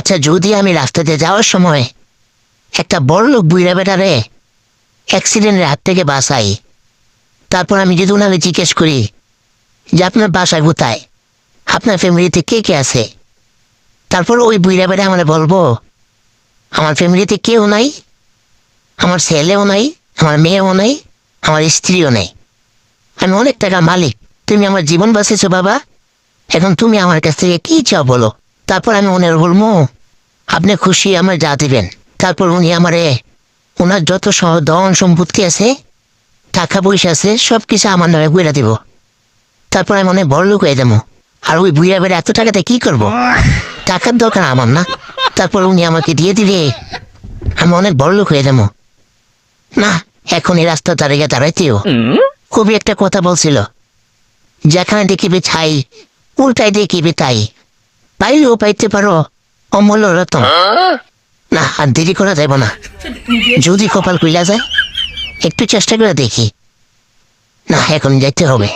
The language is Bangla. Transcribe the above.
আচ্ছা যদি আমি রাস্তাতে যাওয়ার সময় একটা বড় লোক বুইড়া বেটারে অ্যাক্সিডেন্টের হাত থেকে বাঁচাই, তারপর আমি যদি ওনাকে জিজ্ঞেস করি যে আপনার বাসায় কোথায়, আপনার ফ্যামিলিতে কে কে আছে, তারপর ওই বুইড়া বেটা আমরা বলবো আমার ফ্যামিলিতে কেউ নাই, আমার ছেলেও নাই, আমার মেয়েও নাই, আমার স্ত্রীও নেই, আমি অনেক টাকার মালিক, তুমি আমার জীবন বাঁচিয়েছো বাবা, এখন তুমি আমার কাছ থেকে কি চাও বলো। তারপর আমি ওনার বলবো আপনি খুশি আমার যা দিবেন। তারপর উনি আমারে ওনার যত ধন সম্পত্তি আছে, টাকা পয়সা আছে, সব কিছু আমার নামে বুঝা দিব। তারপর আমি অনেক বড় লোক হয়ে যাবো। আর ওই বুড়িয়া বেড়ে এত টাকাতে কি করব? টাকার দরকার আমার না। তারপর উনি আমাকে দিয়ে দিলে আমি অনেক বড় লোক হয়ে যাবো। না, এখন এই রাস্তা দাঁড়াইতেও খুবই একটা কথা বলছিল, যেখানে দেখিবে ছাই উল্টাই দেখিবে তাই, পাইলেও পাইতে পারো অমূল্য রতন। না, আর দেরি করা যাব না, যদি কপাল খুইলা যায় একটু চেষ্টা করে দেখি। না, এখন যাইতে হবে।